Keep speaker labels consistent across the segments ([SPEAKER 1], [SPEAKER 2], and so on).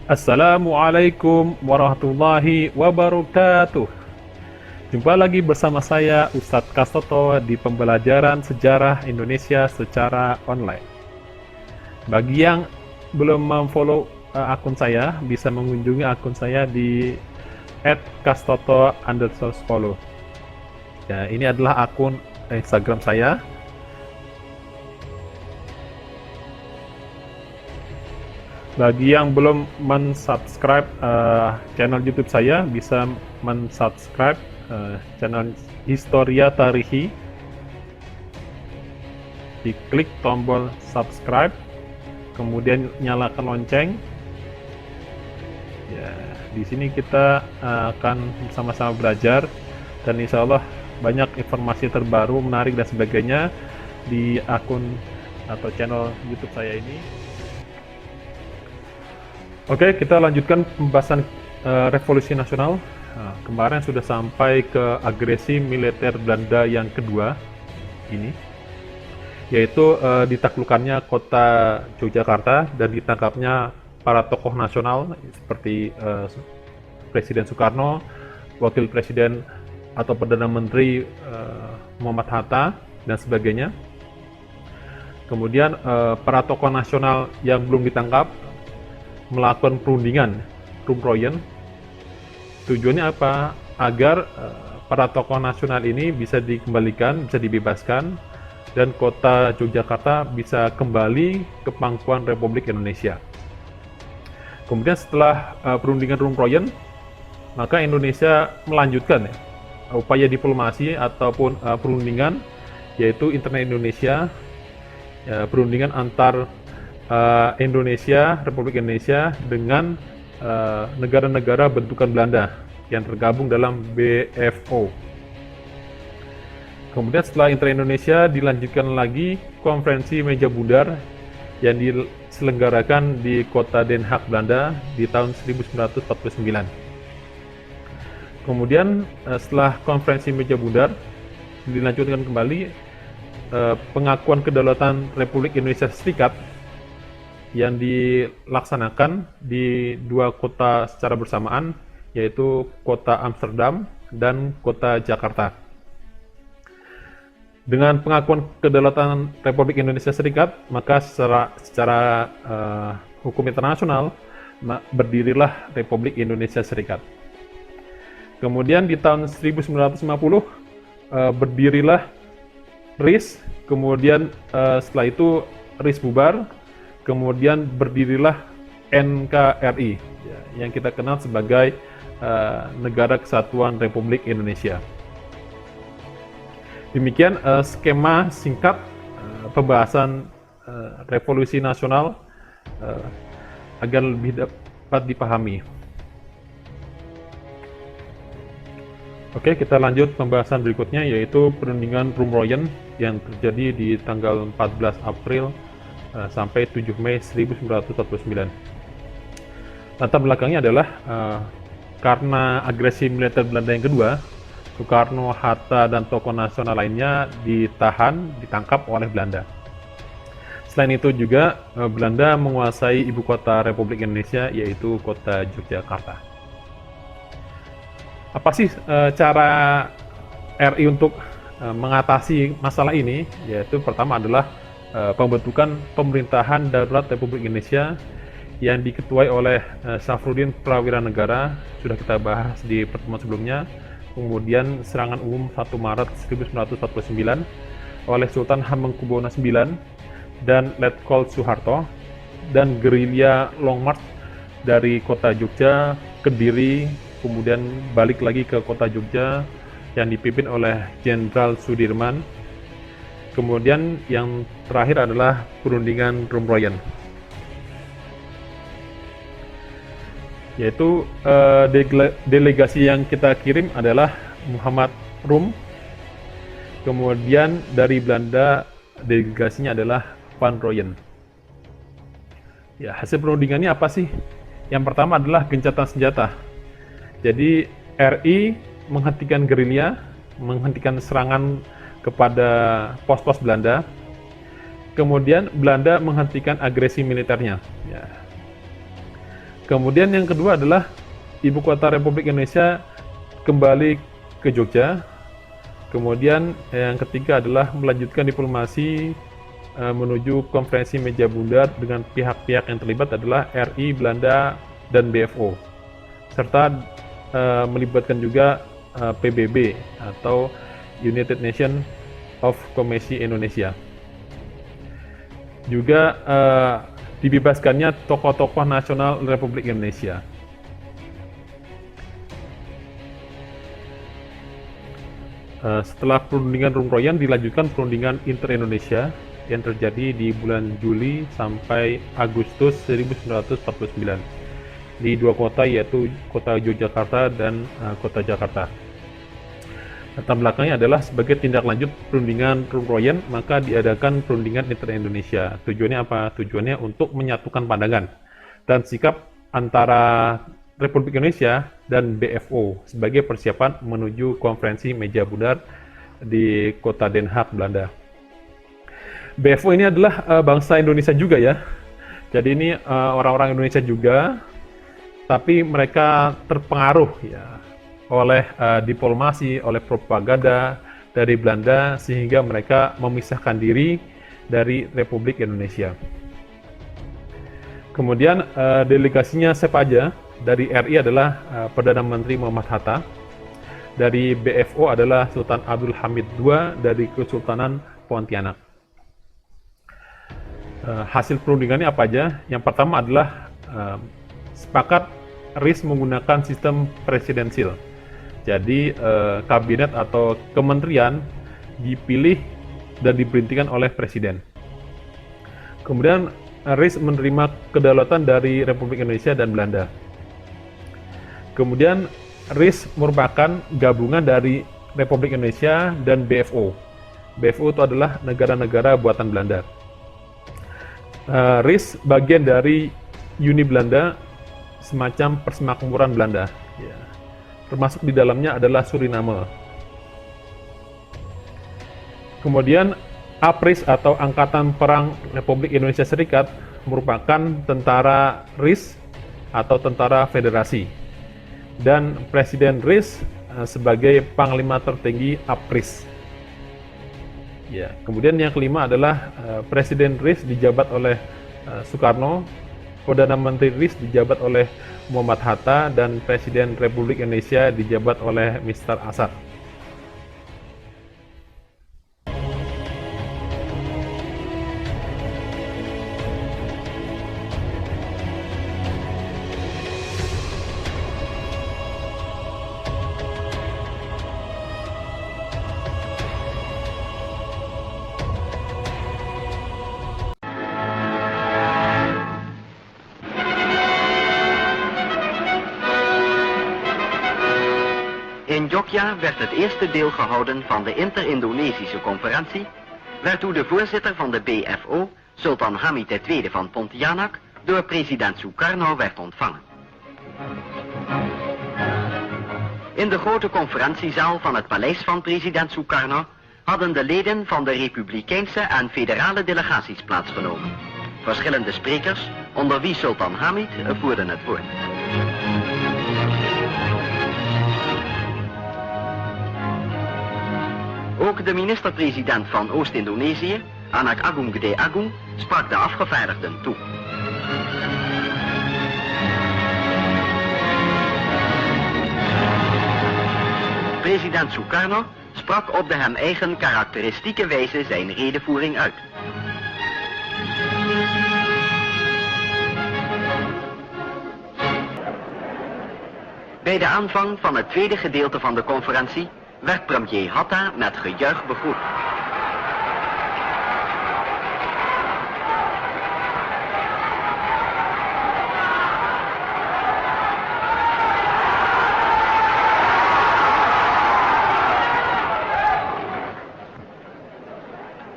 [SPEAKER 1] Assalamualaikum warahmatullahi wabarakatuh. Jumpa lagi bersama saya Ustadz Kastoto di pembelajaran sejarah Indonesia secara online. Bagi yang belum memfollow akun saya, bisa mengunjungi akun saya di @kastoto_follow. Ya, ini adalah akun Instagram saya. Bagi yang belum mensubscribe channel YouTube saya, bisa mensubscribe channel Historia Tarihi. Diklik tombol subscribe, kemudian nyalakan lonceng. Ya, di sini kita akan sama-sama belajar dan insya Allah banyak informasi terbaru, menarik dan sebagainya di akun atau channel YouTube saya ini. Oke, kita lanjutkan pembahasan Revolusi Nasional. Nah, kemarin sudah sampai ke agresi militer Belanda yang kedua ini, yaitu ditaklukkannya kota Yogyakarta dan ditangkapnya para tokoh nasional seperti Presiden Soekarno, Wakil Presiden atau Perdana Menteri Muhammad Hatta dan sebagainya. Kemudian para tokoh nasional yang belum ditangkap melakukan perundingan Rumroyen. Tujuannya apa? Agar para tokoh nasional ini bisa dikembalikan, bisa dibebaskan, dan kota Yogyakarta bisa kembali ke pangkuan Republik Indonesia. Kemudian setelah perundingan Rumroyen, maka Indonesia melanjutkan upaya diplomasi ataupun perundingan, yaitu Internet Indonesia, perundingan antar Indonesia, Republik Indonesia dengan negara-negara bentukan Belanda yang tergabung dalam BFO. Kemudian setelah intra-Indonesia dilanjutkan lagi konferensi meja bundar yang diselenggarakan di kota Den Haag, Belanda di tahun 1949. Kemudian setelah konferensi meja bundar dilanjutkan kembali pengakuan kedaulatan Republik Indonesia Serikat yang dilaksanakan di dua kota secara bersamaan, yaitu kota Amsterdam dan kota Jakarta. Dengan pengakuan kedaulatan Republik Indonesia Serikat, maka secara hukum internasional berdirilah Republik Indonesia Serikat. Kemudian di tahun 1950 berdirilah RIS, kemudian setelah itu RIS bubar. Kemudian berdirilah NKRI, yang kita kenal sebagai Negara Kesatuan Republik Indonesia. Demikian skema singkat pembahasan Revolusi Nasional agar lebih dapat dipahami. Oke, kita lanjut pembahasan berikutnya, yaitu perundingan Rumroyen yang terjadi di tanggal 14 April sampai 7 Mei 1949. Latar belakangnya adalah karena agresi militer Belanda yang kedua, Soekarno, Hatta, dan tokoh nasional lainnya ditangkap oleh Belanda. Selain itu juga Belanda menguasai ibu kota Republik Indonesia, yaitu kota Yogyakarta. Apa sih cara RI untuk mengatasi masalah ini? Yaitu pertama adalah pembentukan pemerintahan darurat Republik Indonesia yang diketuai oleh Syafruddin Prawira Negara, sudah kita bahas di pertemuan sebelumnya. Kemudian serangan umum 1 Maret 1949 oleh Sultan Hamengkubuwono IX dan Letkol Soeharto, dan gerilya Long March dari kota Jogja, Kediri, kemudian balik lagi ke kota Jogja yang dipimpin oleh Jenderal Sudirman. Kemudian yang terakhir adalah perundingan Rumroyen, yaitu delegasi yang kita kirim adalah Muhammad Rum. Kemudian dari Belanda delegasinya adalah Van Rooyen. Ya, hasil perundingannya apa sih? Yang pertama adalah gencatan senjata. Jadi RI menghentikan gerilya, menghentikan serangan kepada pos-pos Belanda. Kemudian Belanda menghentikan agresi militernya. Ya. Kemudian yang kedua adalah ibu kota Republik Indonesia kembali ke Jogja. Kemudian yang ketiga adalah melanjutkan diplomasi menuju konferensi meja bundar dengan pihak-pihak yang terlibat adalah RI, Belanda, dan BFO, serta melibatkan juga PBB atau United Nations of Komisi Indonesia. Juga dibebaskannya tokoh-tokoh nasional Republik Indonesia. Setelah perundingan Rumroyan dilanjutkan perundingan inter-Indonesia yang terjadi di bulan Juli sampai Agustus 1949 di dua kota, yaitu kota Yogyakarta dan kota Jakarta. Latar belakangnya adalah sebagai tindak lanjut perundingan Rumroyan, maka diadakan perundingan inter-Indonesia. Tujuannya apa? Tujuannya untuk menyatukan pandangan dan sikap antara Republik Indonesia dan BFO sebagai persiapan menuju konferensi meja bundar di kota Den Haag, Belanda. BFO ini adalah bangsa Indonesia juga ya. Jadi ini orang-orang Indonesia juga, tapi mereka terpengaruh ya oleh diplomasi, oleh propaganda dari Belanda sehingga mereka memisahkan diri dari Republik Indonesia. Kemudian delegasinya siapa aja? Dari RI adalah Perdana Menteri Muhammad Hatta, dari BFO adalah Sultan Abdul Hamid II dari Kesultanan Pontianak. Hasil perundingannya apa aja? Yang pertama adalah sepakat RIS menggunakan sistem presidensil. Jadi kabinet atau kementerian dipilih dan diberhentikan oleh presiden. Kemudian RIS menerima kedaulatan dari Republik Indonesia dan Belanda. Kemudian RIS merupakan gabungan dari Republik Indonesia dan BFO. BFO itu adalah negara-negara buatan Belanda. RIS bagian dari Uni Belanda, semacam persemakmuran Belanda. Ya. Termasuk di dalamnya adalah Suriname. Kemudian APRIS atau Angkatan Perang Republik Indonesia Serikat merupakan tentara RIS atau tentara federasi. Dan Presiden RIS sebagai Panglima tertinggi APRIS. Ya, kemudian yang kelima adalah Presiden RIS dijabat oleh Soekarno, Perdana Menteri RIS dijabat oleh Muhammad Hatta, dan Presiden Republik Indonesia dijabat oleh Mr. Asad.
[SPEAKER 2] In Jogja werd het eerste deel gehouden van de Inter-Indonesische conferentie, waartoe de voorzitter van de BFO, Sultan Hamid II van Pontianak, door president Sukarno werd ontvangen. In de grote conferentiezaal van het paleis van president Sukarno hadden de leden van de republikeinse en federale delegaties plaatsgenomen. Verschillende sprekers, onder wie Sultan Hamid, voerden het woord. Ook de minister-president van Oost-Indonesië, Anak Agung Gede Agung, sprak de afgevaardigden toe. President Sukarno sprak op de hem eigen karakteristieke wijze zijn redevoering uit. Bij de aanvang van het tweede gedeelte van de conferentie werd premier Hatta met gejuich begroet.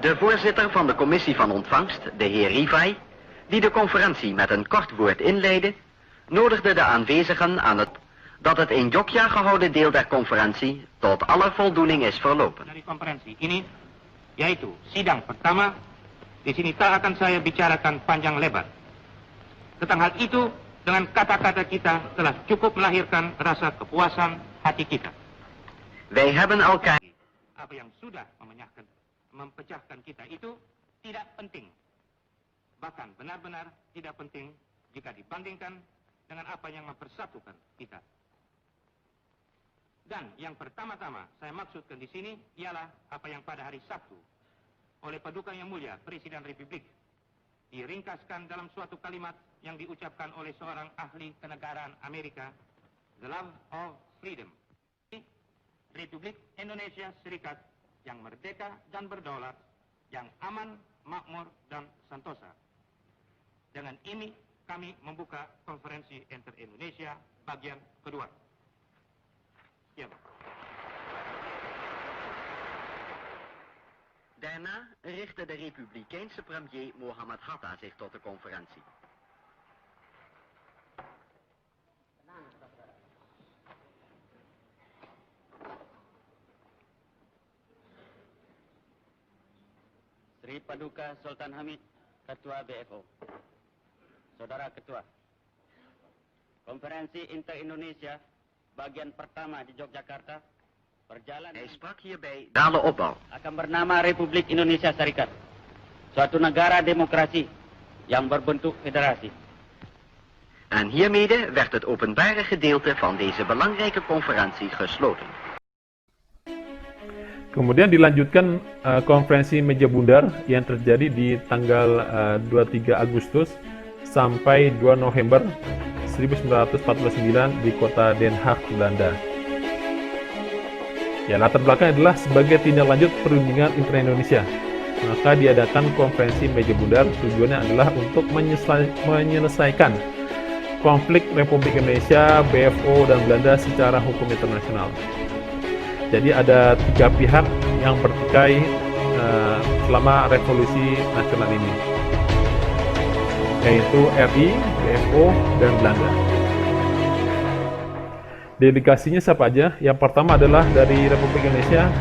[SPEAKER 2] De voorzitter van de commissie van ontvangst, de heer Rivai, die de conferentie met een kort woord inleidde, nodigde de aanwezigen aan dat het in Jogja gehouden deel der conferentie tot alle voldoening is verlopen.
[SPEAKER 3] Dari konferensi ini, yaitu sidang pertama, di sini tak akan saya bicarakan panjang lebar. Tentang hal itu dengan kata-kata kita telah cukup melahirkan rasa kepuasan hati kita.
[SPEAKER 2] Wij hebben elkaar
[SPEAKER 3] Apa yang sudah mempecahkan kita itu tidak penting. Bahkan benar-benar tidak penting jika dibandingkan dengan apa yang mempersatukan kita. Dan yang pertama-tama saya maksudkan di sini ialah apa yang pada hari Sabtu oleh Paduka Yang Mulia Presiden Republik diringkaskan dalam suatu kalimat yang diucapkan oleh seorang ahli kenegaraan Amerika, the love of freedom. Republik Indonesia Serikat yang merdeka dan berdaulat, yang aman, makmur, dan sentosa. Dengan ini kami membuka konferensi Inter-Indonesia bagian kedua. Sekian.
[SPEAKER 2] Daarna richtte de Republikeinse premier Mohammed Hatta zich tot de conferentie.
[SPEAKER 4] Sri Paduka Sultan Hamid, Ketua BFO. Saudara Ketua, Konferensi Inter-Indonesia bagian pertama di Yogyakarta berjalan
[SPEAKER 2] Hij sprak hierbij dale opbouw.
[SPEAKER 4] akan bernama Republik Indonesia Serikat, suatu negara demokrasi yang berbentuk federasi.
[SPEAKER 2] En hiermee werd het openbare gedeelte van deze belangrijke conferentie gesloten.
[SPEAKER 1] Kemudian dilanjutkan konferensi meja bundar yang terjadi di tanggal 23 Agustus sampai 2 November 1949 di kota Den Haag, Belanda. Ya, latar belakang adalah sebagai tindak lanjut perundingan inter-Indonesia. Maka diadakan konferensi meja bundar, tujuannya adalah untuk menyelesaikan konflik Republik Indonesia, BFO, dan Belanda secara hukum internasional. Jadi ada 3 pihak yang bertikai selama revolusi nasional ini, yaitu RI, BFO, dan Belanda. Delegasinya siapa aja? Yang pertama adalah dari Republik Indonesia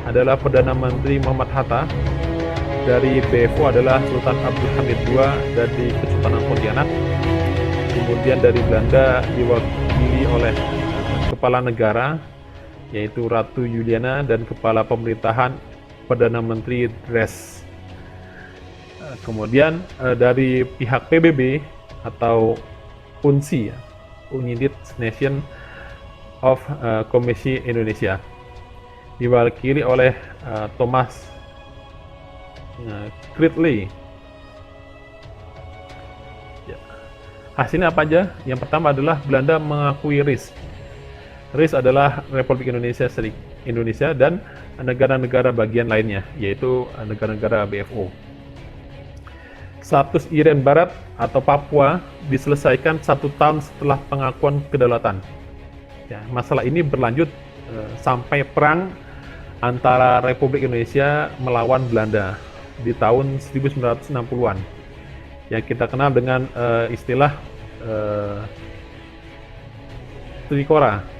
[SPEAKER 1] adalah Perdana Menteri Muhammad Hatta, dari BFO adalah Sultan Abdul Hamid II dari Kesultanan Pontianak, kemudian dari Belanda diwakili oleh Kepala Negara yaitu Ratu Juliana dan Kepala Pemerintahan Perdana Menteri Dres. Kemudian dari pihak PBB atau UNSI, United Nations of Komisi Indonesia, diwakili oleh Thomas Gridley. Ya. Hasilnya apa aja? Yang pertama adalah Belanda mengakui RIS. RIS adalah Republik Indonesia dan negara-negara bagian lainnya, yaitu negara-negara BFO. Status Irian Barat atau Papua diselesaikan 1 tahun setelah pengakuan kedaulatan. Ya, masalah ini berlanjut sampai perang antara Republik Indonesia melawan Belanda di tahun 1960-an, yang kita kenal dengan istilah Trikora.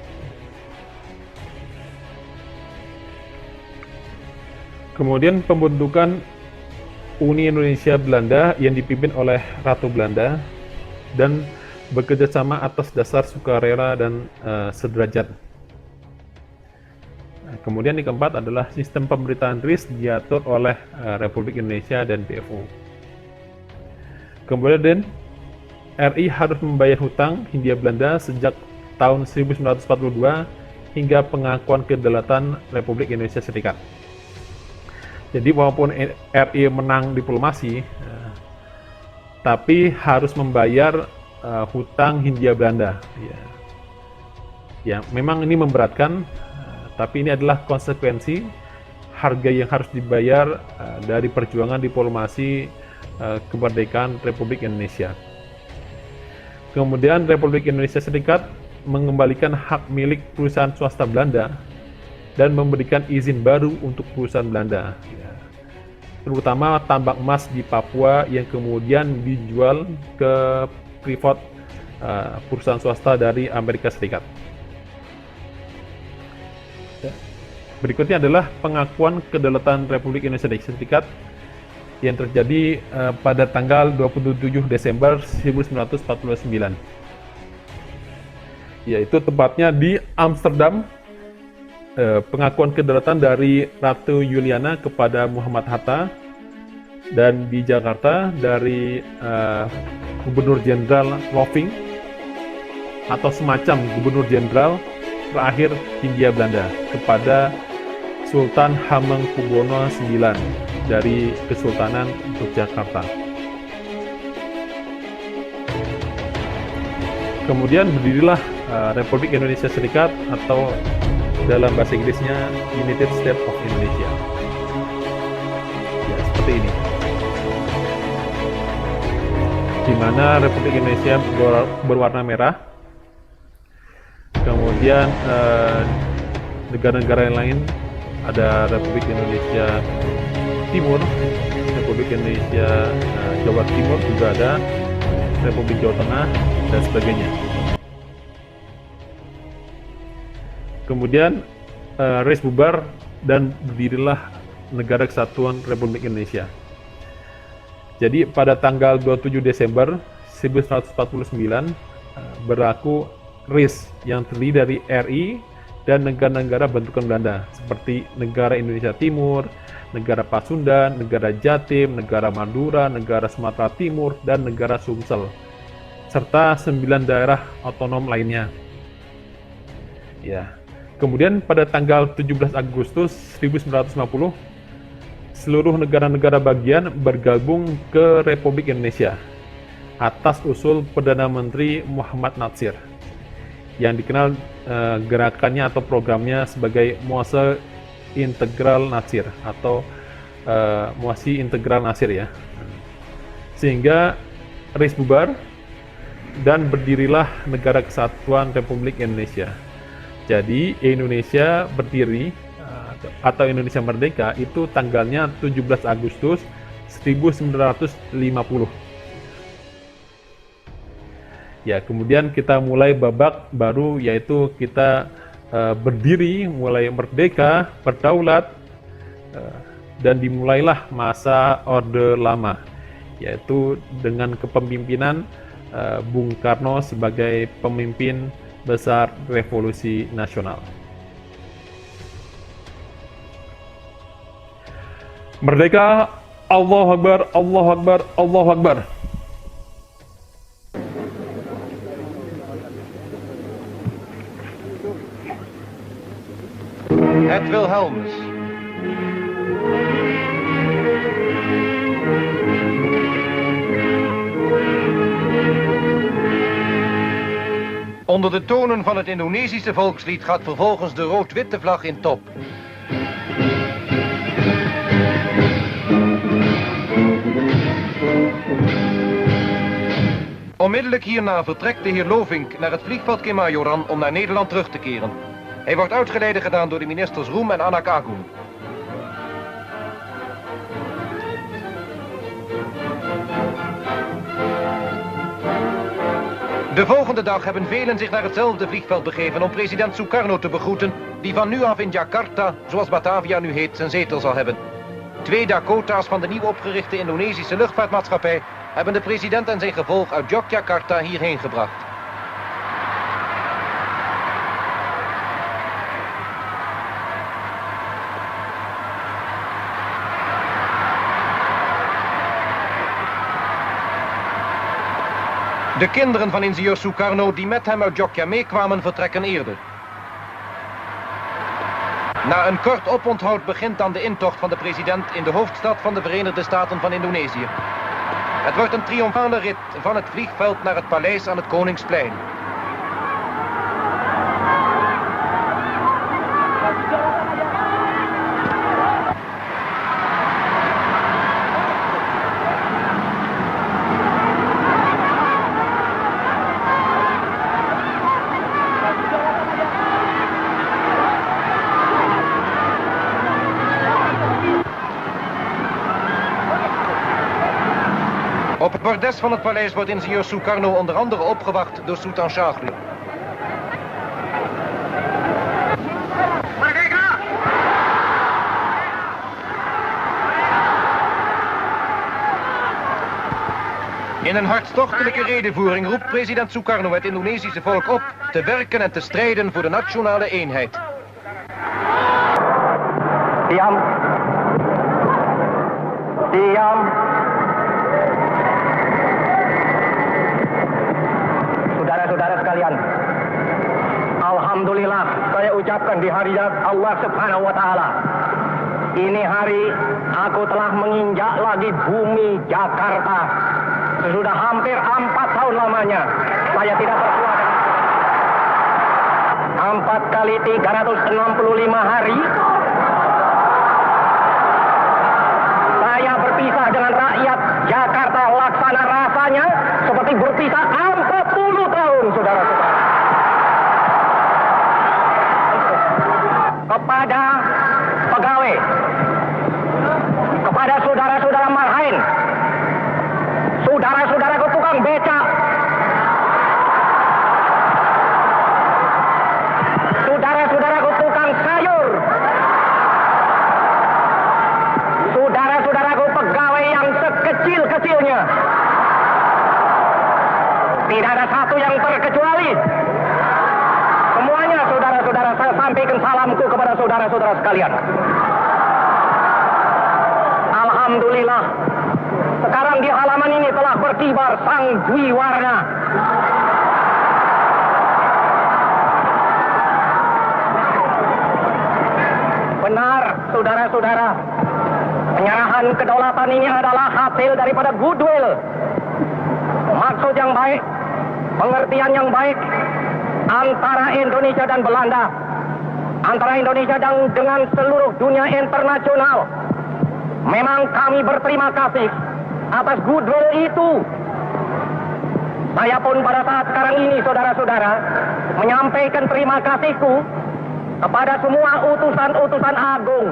[SPEAKER 1] Kemudian pembentukan Uni Indonesia Belanda yang dipimpin oleh Ratu Belanda dan bekerja sama atas dasar sukarela dan sederajat. Kemudian yang keempat adalah sistem pemerintahan RIS diatur oleh Republik Indonesia dan BFO. Kemudian RI harus membayar hutang Hindia Belanda sejak tahun 1942 hingga pengakuan kedaulatan Republik Indonesia Serikat. Jadi walaupun RI menang diplomasi, tapi harus membayar hutang Hindia Belanda. Ya, memang ini memberatkan, tapi ini adalah konsekuensi harga yang harus dibayar dari perjuangan diplomasi kemerdekaan Republik Indonesia. Kemudian Republik Indonesia Serikat mengembalikan hak milik perusahaan swasta Belanda dan memberikan izin baru untuk perusahaan Belanda, terutama tambang emas di Papua yang kemudian dijual ke privat perusahaan swasta dari Amerika Serikat. Berikutnya adalah pengakuan kedaulatan Republik Indonesia Serikat yang terjadi pada tanggal 27 Desember 1949. yaitu tepatnya di Amsterdam, pengakuan kedaulatan dari Ratu Juliana kepada Muhammad Hatta, dan di Jakarta dari Gubernur Jenderal Loving atau semacam Gubernur Jenderal terakhir Hindia Belanda kepada Sultan Hamengkubuwono IX dari Kesultanan Yogyakarta. Kemudian berdirilah Republik Indonesia Serikat atau dalam bahasa Inggrisnya United States of Indonesia. Ya, seperti ini. Di mana Republik Indonesia berwarna merah. Kemudian negara-negara yang lain ada Republik Indonesia Timur, Republik Indonesia Jawa Timur juga ada, Republik Jawa Tengah, dan sebagainya. Kemudian RIS bubar dan berdirilah Negara Kesatuan Republik Indonesia. Jadi pada tanggal 27 Desember 1949 berlaku RIS yang terdiri dari RI dan negara-negara bentukan Belanda seperti Negara Indonesia Timur, Negara Pasundan, Negara Jatim, Negara Madura, Negara Sumatera Timur, dan Negara Sumsel, serta 9 daerah otonom lainnya. Ya. Kemudian pada tanggal 17 Agustus 1950, seluruh negara-negara bagian bergabung ke Republik Indonesia atas usul Perdana Menteri Muhammad Natsir yang dikenal gerakannya atau programnya sebagai Muasa Integral Natsir atau Muasi Integral Natsir ya. Sehingga RIS bubar dan berdirilah Negara Kesatuan Republik Indonesia. Jadi Indonesia berdiri atau Indonesia Merdeka itu tanggalnya 17 Agustus 1950. Ya, kemudian kita mulai babak baru, yaitu kita berdiri, mulai merdeka, berdaulat, dan dimulailah masa Orde Lama, yaitu dengan kepemimpinan Bung Karno sebagai pemimpin besar revolusi nasional. Merdeka, Allahu Akbar, Allahu Akbar, Allahu Akbar.
[SPEAKER 5] Het Wilhelmus. Onder de tonen van het Indonesische volkslied gaat vervolgens de rood-witte vlag in top. Onmiddellijk hierna vertrekt de heer Lovink naar het vliegveld Kemayoran om naar Nederland terug te keren. Hij wordt uitgeleide gedaan door de ministers Roem en Anak Agung. De volgende dag hebben velen zich naar hetzelfde vliegveld begeven om president Sukarno te begroeten, die van nu af in Jakarta, zoals Batavia nu heet, zijn zetel zal hebben. 2 Dakota's van de nieuw opgerichte Indonesische luchtvaartmaatschappij hebben de president en zijn gevolg uit Yogyakarta hierheen gebracht. De kinderen van ingenieur Sukarno die met hem uit Jogja meekwamen vertrekken eerder. Na een kort oponthoud begint dan de intocht van de president in de hoofdstad van de Verenigde Staten van Indonesië. Het wordt een triomfale rit van het vliegveld naar het paleis aan het Koningsplein. Op het bordes van het paleis wordt ingenieur Sukarno onder andere opgewacht door Sultan Shahri. In een hartstochtelijke redevoering roept president Sukarno het Indonesische volk op te werken en te strijden voor de nationale eenheid.
[SPEAKER 6] Diam. Diam. Saudara-saudara sekalian, alhamdulillah saya ucapkan di hari Allah Subhanahu wa taala. Ini hari aku telah menginjak lagi bumi Jakarta. Sudah hampir 4 tahun lamanya saya tidak bersuara. 4 kali 365 hari saya berpisah dengan rakyat Jakarta, laksana rasanya seperti berpisah 40 tahun, saudara-saudara. Kepada pegawai, kepada saudara-saudara marhain, saudara-saudaraku tukang becak, saudara-saudaraku tukang sayur, saudara-saudaraku pegawai yang sekecil-kecilnya, tidak ada satu yang terkecuali. Semuanya saudara-saudara, saya sampaikan salamku kepada saudara-saudara sekalian. Alhamdulillah, sekarang di halaman ini telah berkibar sang Dwi Warna. Benar, saudara-saudara, penyerahan kedaulatan ini adalah hasil daripada goodwill, maksud yang baik, pengertian yang baik antara Indonesia dan Belanda, antara Indonesia dan dengan seluruh dunia internasional. Memang kami berterima kasih atas goodwill itu. Saya pun pada saat sekarang ini, saudara-saudara, menyampaikan terima kasihku kepada semua utusan-utusan agung